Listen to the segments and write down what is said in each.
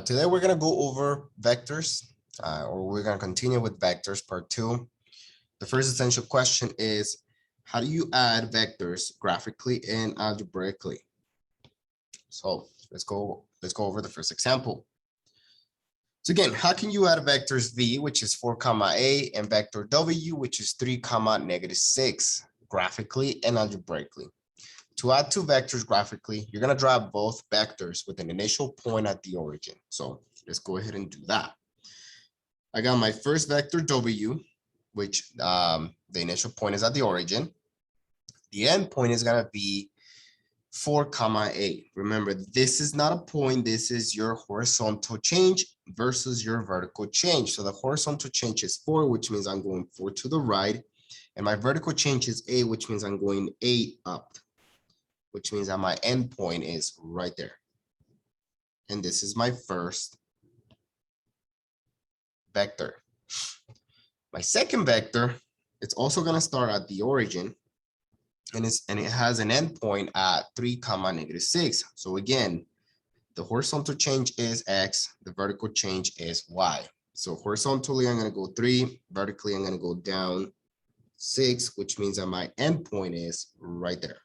Today we're gonna go over vectors, or we're gonna continue with vectors part 2. The first essential question is, how do you add vectors graphically and algebraically? So let's go over the first example. So again, how can you add vectors v, which is 4 comma a, and vector w, which is 3 comma -6, graphically and algebraically? To add two vectors graphically, you're going to draw both vectors with an initial point at the origin. So let's go ahead and do that. I got my first vector w, which the initial point is at the origin. The end point is going to be 4 comma a. Remember, this is not a point. This is your horizontal change versus your vertical change. So the horizontal change is 4, which means I'm going 4 to the right. And my vertical change is a, which means I'm going 8 up, which means that my endpoint is right there. And this is my first vector. My second vector, it's also going to start at the origin, and it has an endpoint at 3 comma -6. So again, the horizontal change is x, the vertical change is y. So horizontally, I'm going to go 3, vertically, I'm going to go down 6, which means that my endpoint is right there.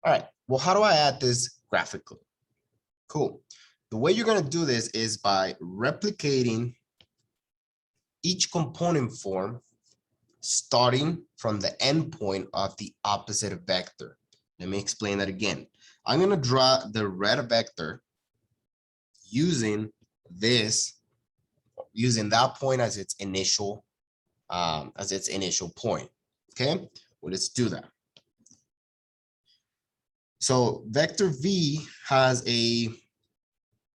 All right, well, how do I add this graphically? Cool. The way you're going to do this is by replicating each component form starting from the endpoint of the opposite vector. Let me explain that again. I'm going to draw the red vector using that point as its initial point. Okay, well, let's do that. So vector v has a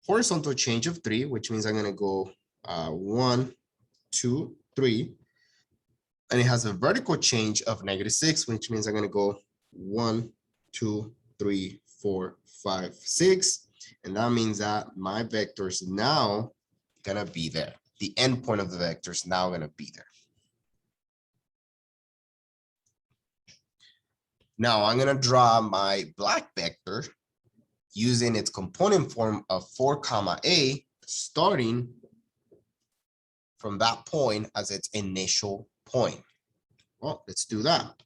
horizontal change of 3, which means I'm going to go 1, 2, 3. And it has a vertical change of -6, which means I'm going to go 1, 2, 3, 4, 5, 6. And that means that my vector is now going to be there. The endpoint of the vector is now going to be there. Now I'm going to draw my black vector using its component form of 4 comma a, starting from that point as its initial point. Well, let's do that.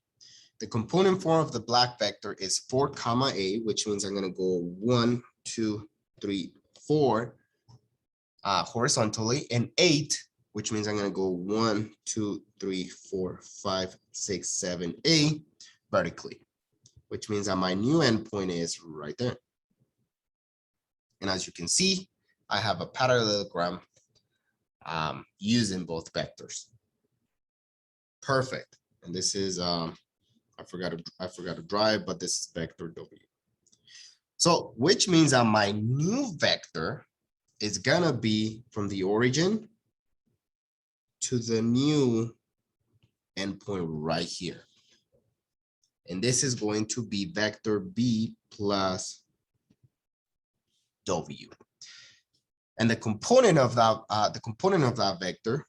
The component form of the black vector is 4 comma a, which means I'm going to go 1, 2, 3, 4 horizontally, and 8, which means I'm going to go 1, 2, 3, 4, 5, 6, 7, 8 vertically, which means that my new endpoint is right there. And as you can see, I have a parallelogram using both vectors. Perfect. And this is I forgot to draw it, but this is vector w. So which means that my new vector is gonna be from the origin to the new endpoint right here. And this is going to be vector b plus w. And the component of that vector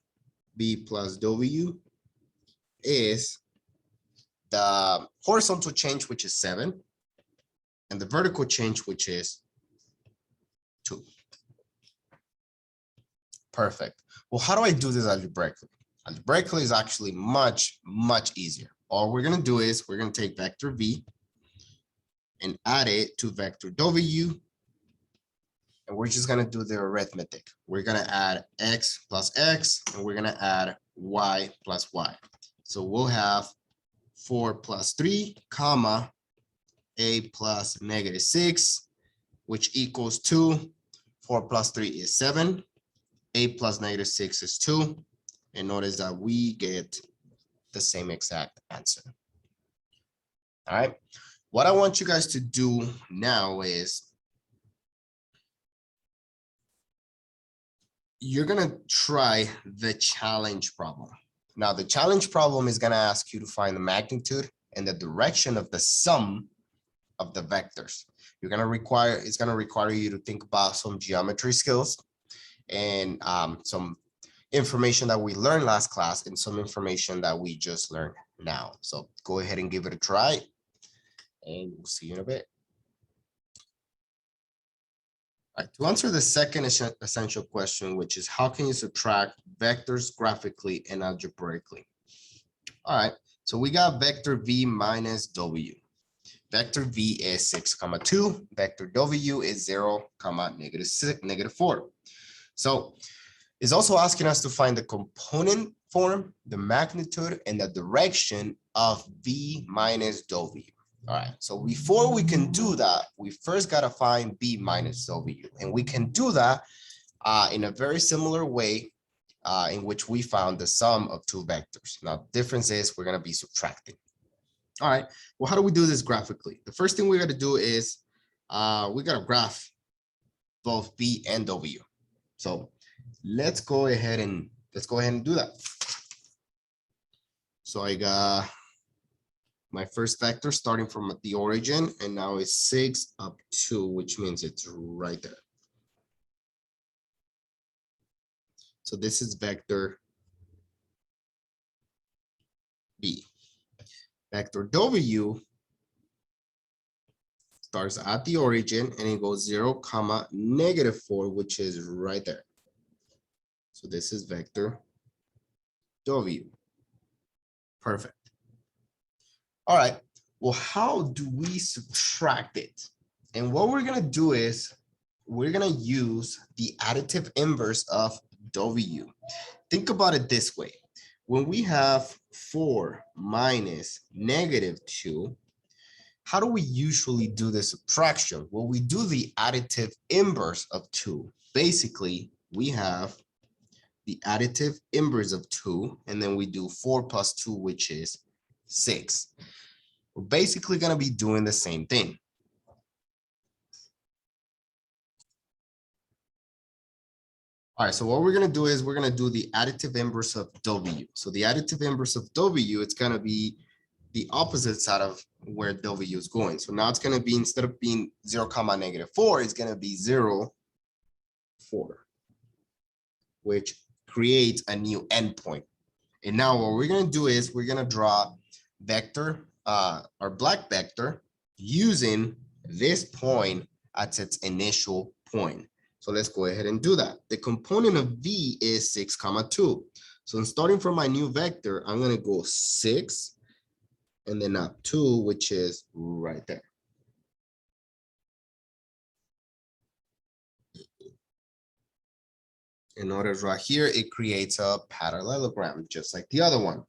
b plus w is the horizontal change, which is 7, and the vertical change, which is 2. Perfect. Well, how do I do this algebraically? Algebraically is actually much easier. All we're going to do is we're going to take vector v and add it to vector w, and we're just going to do the arithmetic. We're going to add x plus x, and we're going to add y plus y. So we'll have 4 plus 3 comma a plus -6, which equals 2. 4 plus 3 is 7. A plus -6 is 2. And notice that we get the same exact answer. All right. What I want you guys to do now is you're going to try the challenge problem. Now, the challenge problem is going to ask you to find the magnitude and the direction of the sum of the vectors. It's going to require you to think about some geometry skills and some information that we learned last class and some information that we just learned now. So go ahead and give it a try, and we'll see you in a bit. All right, to answer the second essential question, which is how can you subtract vectors graphically and algebraically? All right, so we got vector v minus w. Vector v is 6, 2. Vector w is 0, negative 4. So it's also asking us to find the component form, the magnitude, and the direction of v minus w. All right, so before we can do that, we first got to find v minus w. And we can do that in a very similar way in which we found the sum of two vectors. Now, the difference is we're going to be subtracting. All right, well, how do we do this graphically? The first thing we got to do is we got to graph both v and w. So let's go ahead and do that. So I got my first vector starting from the origin, and now it's 6 up 2, which means it's right there. So this is vector b. Vector w starts at the origin and it goes 0, negative 4, which is right there. So this is vector w. Perfect. All right, well, how do we subtract it? And what we're gonna do is we're gonna use the additive inverse of w. Think about it this way. When we have 4 minus negative 2, how do we usually do the subtraction? Well, we do the additive inverse of 2. Basically, we have the additive inverse of 2, and then we do 4 plus 2, which is 6. We're basically going to be doing the same thing. All right, so what we're going to do is we're going to do the additive inverse of w. So the additive inverse of w, it's going to be the opposite side of where w is going. So now it's going to be, instead of being 0, negative 4, it's going to be 0, 4, which creates a new endpoint. And now what we're going to do is we're going to draw vector, our black vector, using this point at its initial point. So let's go ahead and do that. The component of v is 6, 2. So I'm starting from my new vector, I'm going to go 6 and then up 2, which is right there. And notice right here, it creates a parallelogram, just like the other one,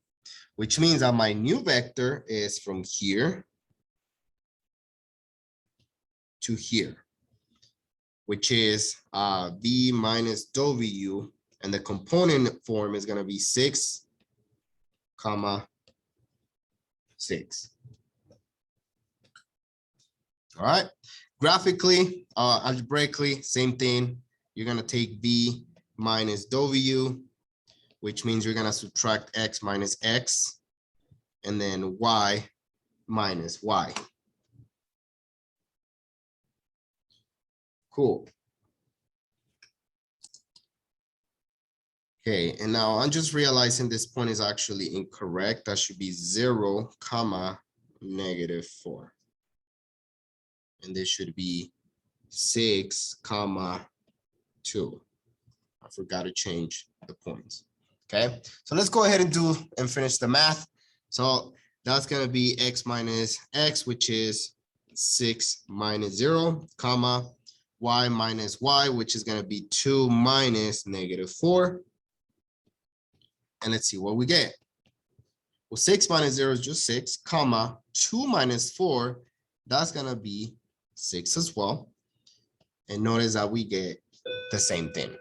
which means that my new vector is from here to here, which is v minus w, and the component form is going to be 6, 6. All right, graphically, algebraically, same thing. You're going to take v minus w, which means you're going to subtract x minus x, and then y minus y. Cool. Okay, and now I'm just realizing this point is actually incorrect. That should be 0, negative 4. And this should be 6, 2. I forgot to change the points. Okay, so let's go ahead and finish the math. So that's going to be x minus x, which is 6 minus 0, y minus y, which is going to be 2 minus negative 4. And let's see what we get. Well, 6 minus 0 is just 6, 2 minus 4, that's going to be 6 as well. And notice that we get the same thing.